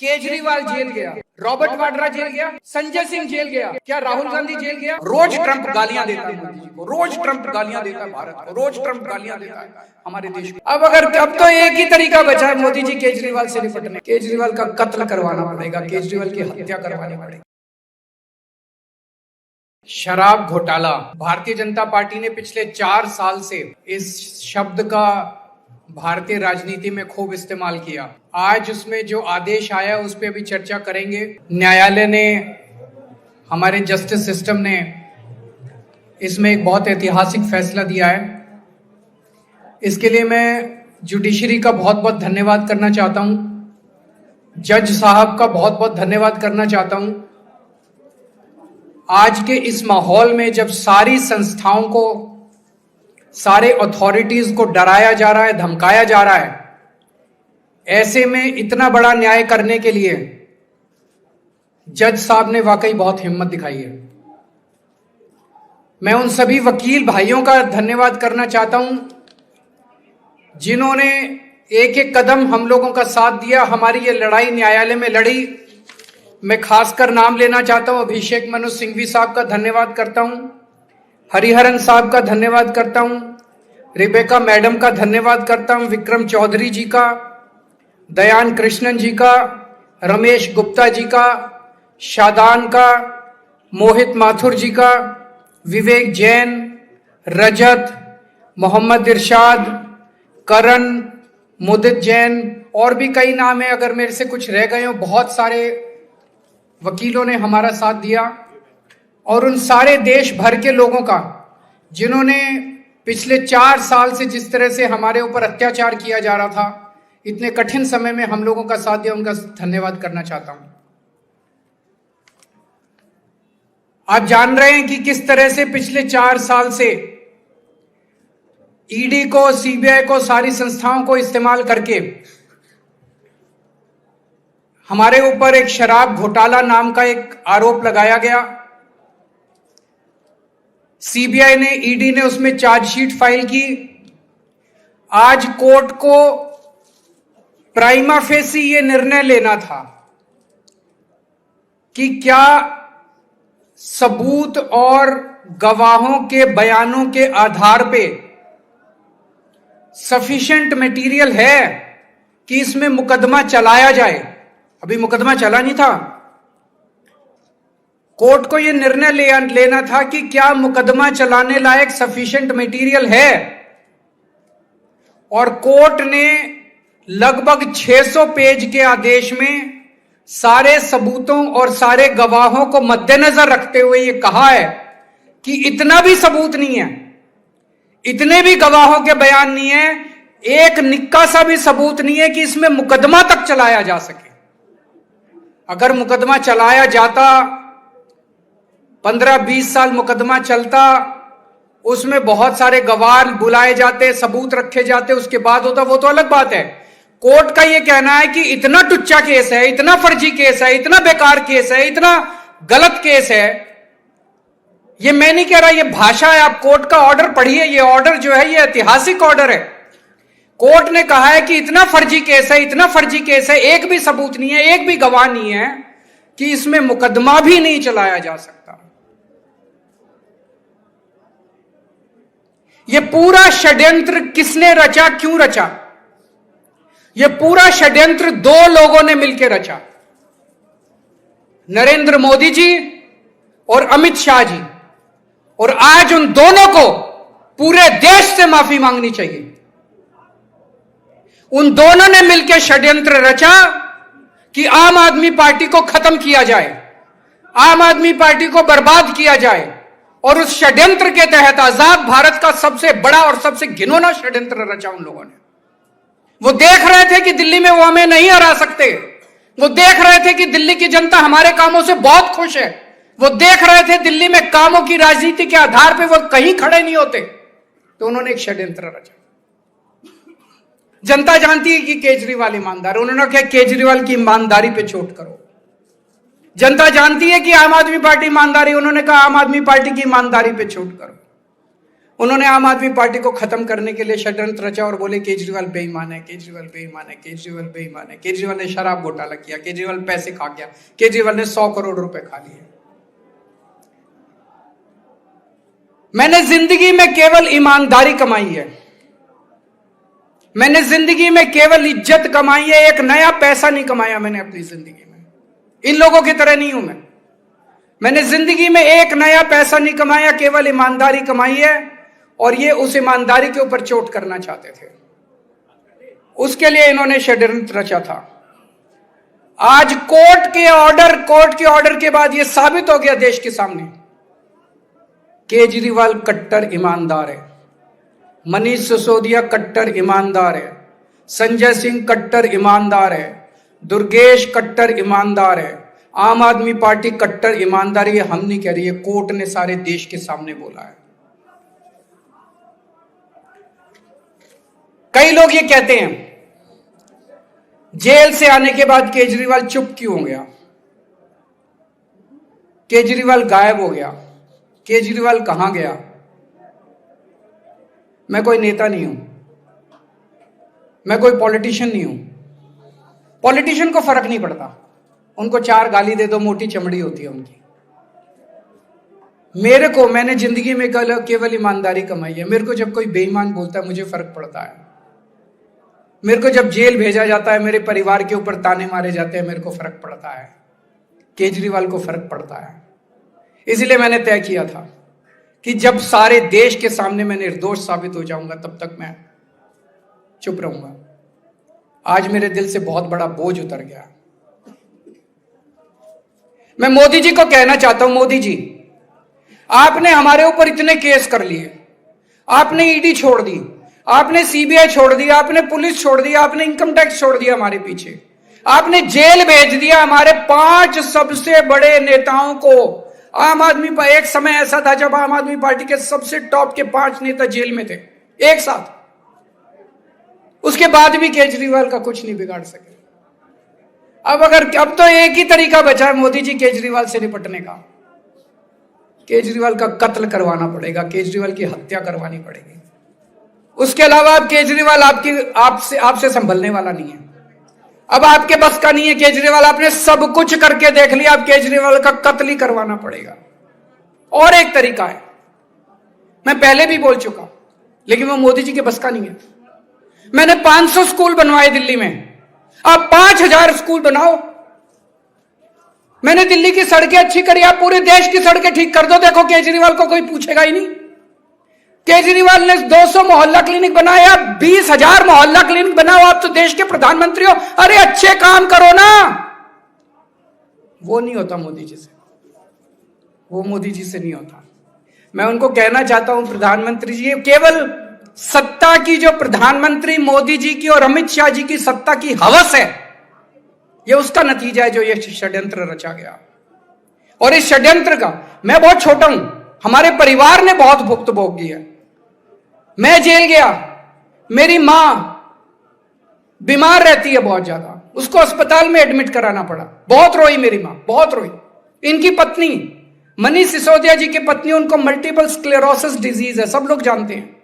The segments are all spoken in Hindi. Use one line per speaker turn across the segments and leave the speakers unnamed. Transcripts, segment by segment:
केजरीवाल जेल गया, रॉबर्ट वाड्रा जेल गया, संजय सिंह जेल गया, क्या राहुल गांधी जेल गया? रोज ट्रंप गालियां देता है मोदी जी को, रोज ट्रंप गालियां देता है भारत को, रोज ट्रंप गालियां देता है हमारे देश को। अब तो एक ही तरीका बचा है मोदी जी केजरीवाल से निपटने, केजरीवाल का कत्ल करवाना पड़ेगा, केजरीवाल की हत्या करवानी पड़ेगी। शराब घोटाला, भारतीय जनता पार्टी ने पिछले 4 साल से इस शब्द का भारतीय राजनीति में खूब इस्तेमाल किया। आज उसमें जो आदेश आया उस पर भी चर्चा करेंगे। न्यायालय ने, हमारे जस्टिस सिस्टम ने इसमें एक बहुत ऐतिहासिक फैसला दिया है। इसके लिए मैं जुडिशरी का बहुत बहुत धन्यवाद करना चाहता हूं, जज साहब का बहुत बहुत धन्यवाद करना चाहता हूं। आज के इस माहौल में जब सारी संस्थाओं को, सारे अथॉरिटीज को डराया जा रहा है, धमकाया जा रहा है, ऐसे में इतना बड़ा न्याय करने के लिए जज साहब ने वाकई बहुत हिम्मत दिखाई है। मैं उन सभी वकील भाइयों का धन्यवाद करना चाहता हूं जिन्होंने एक एक कदम हम लोगों का साथ दिया, हमारी ये लड़ाई न्यायालय में लड़ी। मैं खासकर नाम लेना चाहता हूं, अभिषेक मनु सिंघवी साहब का धन्यवाद करता हूं, हरिहरन साहब का धन्यवाद करता हूं, रिबेका मैडम का धन्यवाद करता हूं, विक्रम चौधरी जी का, दयान कृष्णन जी का, रमेश गुप्ता जी का, शादान का, मोहित माथुर जी का, विवेक जैन, रजत, मोहम्मद इरशाद, करण, मुदित जैन, और भी कई नाम है, अगर मेरे से कुछ रह गए हो। बहुत सारे वकीलों ने हमारा साथ दिया, और उन सारे देश भर के लोगों का जिन्होंने पिछले 4 साल से जिस तरह से हमारे ऊपर अत्याचार किया जा रहा था, इतने कठिन समय में हम लोगों का साथ दिया, उनका धन्यवाद करना चाहता हूं। आप जान रहे हैं कि किस तरह से पिछले 4 साल से ईडी को, सीबीआई को, सारी संस्थाओं को इस्तेमाल करके हमारे ऊपर एक शराब घोटाला नाम का एक आरोप लगाया गया। सीबीआई ने, ईडी ने उसमें चार्जशीट फाइल की। आज कोर्ट को प्राइमा फेसी ये निर्णय लेना था कि क्या सबूत और गवाहों के बयानों के आधार पे सफिशिएंट मटेरियल है कि इसमें मुकदमा चलाया जाए। अभी मुकदमा चला नहीं था। कोर्ट को यह निर्णय लेना था कि क्या मुकदमा चलाने लायक सफिशिएंट मटेरियल है, और कोर्ट ने लगभग 600 पेज के आदेश में सारे सबूतों और सारे गवाहों को मद्देनजर रखते हुए यह कहा है कि इतना भी सबूत नहीं है, इतने भी गवाहों के बयान नहीं है, एक निक्का सा भी सबूत नहीं है कि इसमें मुकदमा तक चलाया जा सके। अगर मुकदमा चलाया जाता, 15-20 साल मुकदमा चलता, उसमें बहुत सारे गवाह बुलाए जाते, सबूत रखे जाते, उसके बाद होता, वो तो अलग बात है। कोर्ट का यह कहना है कि इतना टुच्चा केस है, इतना फर्जी केस है, इतना बेकार केस है, इतना गलत केस है। ये मैं नहीं कह रहा, ये भाषा है। आप कोर्ट का ऑर्डर पढ़िए, ये ऑर्डर जो है ये ऐतिहासिक ऑर्डर है। कोर्ट ने कहा है कि इतना फर्जी केस है, इतना फर्जी केस है, एक भी सबूत नहीं है, एक भी गवाह नहीं है कि इसमें मुकदमा भी नहीं चलाया जा सकता। यह पूरा षड्यंत्र किसने रचा, क्यों रचा? यह पूरा षड्यंत्र 2 लोगों ने मिलकर रचा, नरेंद्र मोदी जी और अमित शाह जी। और आज उन दोनों को पूरे देश से माफी मांगनी चाहिए। उन दोनों ने मिलकर षड्यंत्र रचा कि आम आदमी पार्टी को खत्म किया जाए, आम आदमी पार्टी को बर्बाद किया जाए, और उस षड्यंत्र के तहत आजाद भारत का सबसे बड़ा और सबसे घिनौना षड्यंत्र रचा उन लोगों ने। वो देख रहे थे कि दिल्ली में वो हमें नहीं हरा सकते, वो देख रहे थे कि दिल्ली की जनता हमारे कामों से बहुत खुश है, वो देख रहे थे दिल्ली में कामों की राजनीति के आधार पर वो कहीं खड़े नहीं होते, तो उन्होंने एक षड्यंत्र रचा। जनता जानती है कि केजरीवाल ईमानदार, उन्होंने कहा केजरीवाल की ईमानदारी पे चोट करो। जनता जानती है कि आम आदमी पार्टी ईमानदारी, उन्होंने कहा आम आदमी पार्टी की ईमानदारी पे चोट करो। उन्होंने आम आदमी पार्टी को खत्म करने के लिए षड्यंत्र रचा और बोले केजरीवाल बेईमान है, केजरीवाल बेईमान है, केजरीवाल बेईमान है। केजरीवाल ने शराब घोटाला किया, केजरीवाल पैसे खा गया, केजरीवाल ने 100 करोड़ रुपए खा लिए। मैंने जिंदगी में केवल ईमानदारी कमाई है, मैंने जिंदगी में केवल इज्जत कमाई है, एक नया पैसा नहीं कमाया मैंने अपनी जिंदगी में। इन लोगों की तरह नहीं हूं मैंने जिंदगी में एक नया पैसा नहीं कमाया, केवल ईमानदारी कमाई है। और ये उस ईमानदारी के ऊपर चोट करना चाहते थे, उसके लिए इन्होंने षड्यंत्र रचा था। आज कोर्ट के ऑर्डर के बाद यह साबित हो गया देश के सामने, केजरीवाल कट्टर ईमानदार है, मनीष सिसोदिया कट्टर ईमानदार है, संजय सिंह कट्टर ईमानदार है, दुर्गेश कट्टर ईमानदार है, आम आदमी पार्टी कट्टर ईमानदारी है। हम नहीं कह रही है, कोर्ट ने सारे देश के सामने बोला है। कई लोग ये कहते हैं जेल से आने के बाद केजरीवाल चुप क्यों हो गया, केजरीवाल गायब हो गया, केजरीवाल कहां गया। मैं कोई नेता नहीं हूं, मैं कोई पॉलिटिशियन नहीं हूं। पॉलिटिशियन को फर्क नहीं पड़ता, उनको 4 गाली दे दो, मोटी चमड़ी होती है उनकी। मैंने जिंदगी में केवल ईमानदारी कमाई है। मेरे को जब कोई बेईमान बोलता है मुझे फर्क पड़ता है, मेरे को जब जेल भेजा जाता है, मेरे परिवार के ऊपर ताने मारे जाते हैं, मेरे को फर्क पड़ता है। केजरीवाल को फर्क पड़ता है। इसलिए मैंने तय किया था कि जब सारे देश के सामने मैं निर्दोष साबित हो जाऊंगा तब तक मैं चुप रहूंगा। आज मेरे दिल से बहुत बड़ा बोझ उतर गया। मैं मोदी जी को कहना चाहता हूं, मोदी जी आपने हमारे ऊपर इतने केस कर लिए, आपने ईडी छोड़ दी, आपने सीबीआई छोड़ दिया, आपने पुलिस छोड़ दिया, आपने इनकम टैक्स छोड़ दिया हमारे पीछे, आपने जेल भेज दिया हमारे 5 सबसे बड़े नेताओं को। आम आदमी पर एक समय ऐसा था जब आम आदमी पार्टी के सबसे टॉप के 5 नेता जेल में थे एक साथ। उसके बाद भी केजरीवाल का कुछ नहीं बिगाड़ सके। अब तो एक ही तरीका बचा है मोदी जी केजरीवाल से निपटने का, केजरीवाल का कत्ल करवाना पड़ेगा, केजरीवाल की हत्या करवानी पड़ेगी। उसके अलावा अब केजरीवाल आपसे संभलने वाला नहीं है। अब आपके बस का नहीं है केजरीवाल, आपने सब कुछ करके देख लिया, अब केजरीवाल का कत्ल ही करवाना पड़ेगा। और एक तरीका है, मैं पहले भी बोल चुका, लेकिन वो मोदी जी के बस का नहीं है। मैंने 500 स्कूल बनवाए दिल्ली में, आप 5000 स्कूल बनाओ। मैंने दिल्ली की सड़कें अच्छी करी, आप पूरे देश की सड़कें ठीक कर दो, देखो केजरीवाल को कोई पूछेगा ही नहीं। केजरीवाल ने 200 मोहल्ला क्लिनिक बनाए, आप 20,000 मोहल्ला क्लिनिक बनाओ, आप तो देश के प्रधानमंत्री हो। अरे अच्छे काम करो ना। वो नहीं होता मोदी जी से, वो मोदी जी से नहीं होता। मैं उनको कहना चाहता हूं, प्रधानमंत्री जी, केवल सत्ता की जो प्रधानमंत्री मोदी जी की और अमित शाह जी की सत्ता की हवस है, ये उसका नतीजा है जो ये षड्यंत्र रचा गया। और इस षड्यंत्र का मैं बहुत छोटा हूं, हमारे परिवार ने बहुत भुगत भोगी है। मैं जेल गया, मेरी मां बीमार रहती है बहुत ज्यादा, उसको अस्पताल में एडमिट कराना पड़ा, बहुत रोई मेरी मां, बहुत रोई। इनकी पत्नी मनीष सिसोदिया जी की पत्नी, उनको मल्टीपल स्क्लेरोसिस डिजीज है, सब लोग जानते हैं।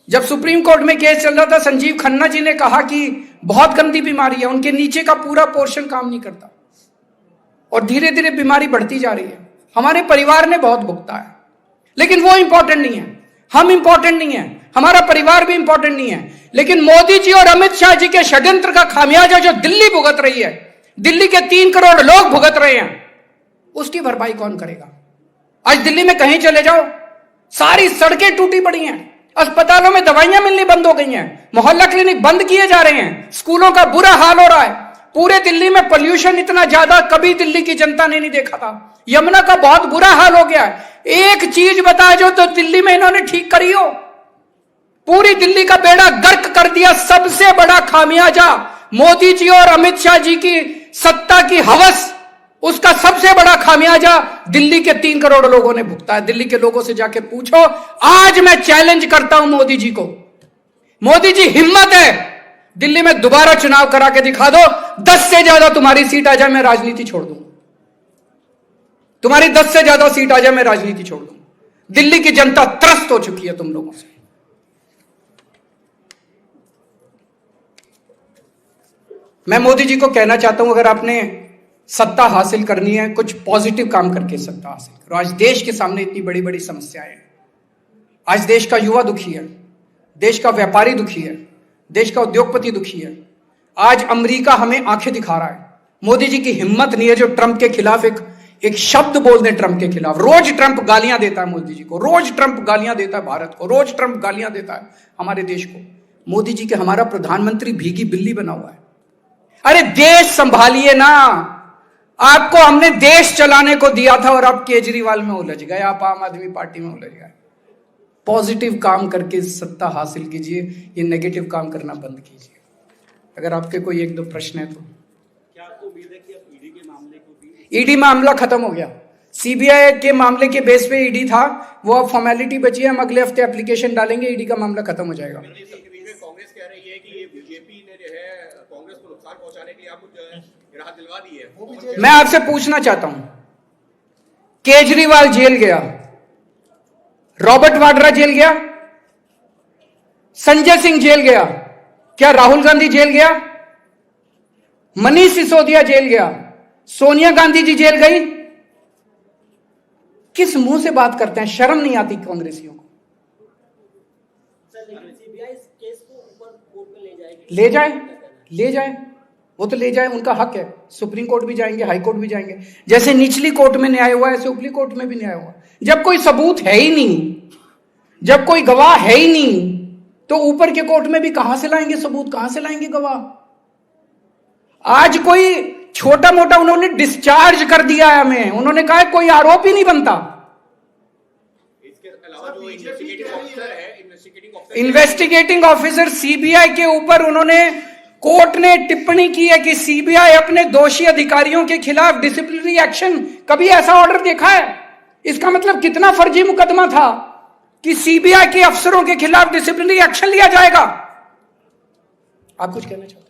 जब सुप्रीम कोर्ट में केस चल रहा था, संजीव खन्ना जी ने कहा कि बहुत गंदी बीमारी है, उनके नीचे का पूरा पोर्शन काम नहीं करता और धीरे धीरे बीमारी बढ़ती जा रही है। हमारे परिवार ने बहुत भुगता है, लेकिन वो इंपॉर्टेंट नहीं है, हम इंपॉर्टेंट नहीं है, हमारा परिवार भी इंपॉर्टेंट नहीं है। लेकिन मोदी जी और अमित शाह जी के षड्यंत्र का खामियाजा जो दिल्ली भुगत रही है, दिल्ली के 3 करोड़ लोग भुगत रहे हैं, उसकी भरपाई कौन करेगा? आज दिल्ली में कहीं चले जाओ, सारी सड़कें टूटी पड़ी हैं, अस्पतालों में दवाइयां मिलनी बंद हो गई हैं, मोहल्ला क्लिनिक बंद किए जा रहे हैं, स्कूलों का बुरा हाल हो रहा है। पूरे दिल्ली में पोल्यूशन इतना ज्यादा कभी दिल्ली की जनता ने नहीं देखा था। यमुना का बहुत बुरा हाल हो गया है। एक चीज बता जो तो दिल्ली में इन्होंने ठीक करी हो, पूरी दिल्ली का बेड़ा गर्क कर दिया। सबसे बड़ा खामियाजा मोदी जी और अमित शाह जी की सत्ता की हवस, उसका सबसे बड़ा खामियाजा दिल्ली के 3 करोड़ लोगों ने भुगता है। दिल्ली के लोगों से जाके पूछो। आज मैं चैलेंज करता हूं मोदी जी को, मोदी जी हिम्मत है दिल्ली में दोबारा चुनाव करा के दिखा दो, 10 से ज्यादा तुम्हारी सीट आ जाए, मैं राजनीति छोड़ दूं। तुम्हारी 10 से ज्यादा सीट आ जाए, मैं राजनीति छोड़ दूं। दिल्ली की जनता त्रस्त हो चुकी है तुम लोगों से। मैं मोदी जी को कहना चाहता हूं, अगर आपने सत्ता हासिल करनी है, कुछ पॉजिटिव काम करके सत्ता हासिल करो। आज देश के सामने इतनी बड़ी बड़ी समस्याएं हैं। आज देश का युवा दुखी है, देश का व्यापारी दुखी है, देश का उद्योगपति दुखी है। आज अमेरिका हमें आंखें दिखा रहा है। मोदी जी की हिम्मत नहीं है जो ट्रंप के खिलाफ एक शब्द बोल दें। ट्रंप के खिलाफ रोज ट्रंप गालियां देता है मोदी जी को, रोज ट्रंप गालियां देता है भारत को, रोज ट्रंप गालियां देता है हमारे देश को। मोदी जी के हमारा प्रधानमंत्री भीगी बिल्ली बना हुआ है। अरे देश संभालिए ना, आपको हमने देश चलाने को दिया था और आप केजरीवाल में उलझ गए, आप आम आदमी पार्टी में उलझ गए। पॉजिटिव काम करके सत्ता हासिल कीजिए, ये नेगेटिव काम करना बंद कीजिए। अगर आपके कोई एक दो प्रश्न है तो
क्या आपको उम्मीद है कि अब ईडी के मामले को भी
ईडी मामला खत्म हो गया। सीबीआई के मामले के बेस पे ईडी था, वो अब फॉर्मेलिटी बची है। हम अगले हफ्ते एप्लीकेशन डालेंगे, ईडी का मामला खत्म हो जाएगा।
कांग्रेस कह रही है कि ये बीजेपी ने जो है कांग्रेस को नुकसान पहुंचाने के लिए आपको जो है राहत दिलवा दी है।
मैं आपसे पूछना चाहता हूं, केजरीवाल जेल गया, रॉबर्ट वाड्रा जेल गया, संजय सिंह जेल गया, क्या राहुल गांधी जेल गया? मनीष सिसोदिया जेल गया, सोनिया गांधी जी जेल गई? किस मुंह से बात करते हैं? शर्म नहीं आती कांग्रेसियों को?
सीबीआई इस केस को ऊपर कोर्ट में ले जाएगी।
ले जाए, वो तो ले जाए, उनका हक है। सुप्रीम कोर्ट भी जाएंगे, हाई कोर्ट भी जाएंगे। जैसे निचली कोर्ट में न्याय हुआ, ऐसे ऊपरी कोर्ट में भी न्याय हुआ। जब कोई सबूत है ही नहीं, जब कोई गवाह है ही नहीं, तो ऊपर के कोर्ट में भी कहां से लाएंगे सबूत, कहां से लाएंगे गवाह? आज कोई छोटा मोटा उन्होंने डिस्चार्ज कर दिया है हमें, उन्होंने कहा कोई आरोप ही नहीं बनता।
इसके अलावा जो
इन्वेस्टिगेटिंग ऑफिसर सीबीआई के ऊपर उन्होंने, कोर्ट ने टिप्पणी की है कि सीबीआई अपने दोषी अधिकारियों के खिलाफ डिसिप्लिनरी एक्शन, कभी ऐसा ऑर्डर देखा है? इसका मतलब कितना फर्जी मुकदमा था कि सीबीआई के अफसरों के खिलाफ डिसिप्लिनरी एक्शन लिया जाएगा। आप कुछ कहना चाहते हैं?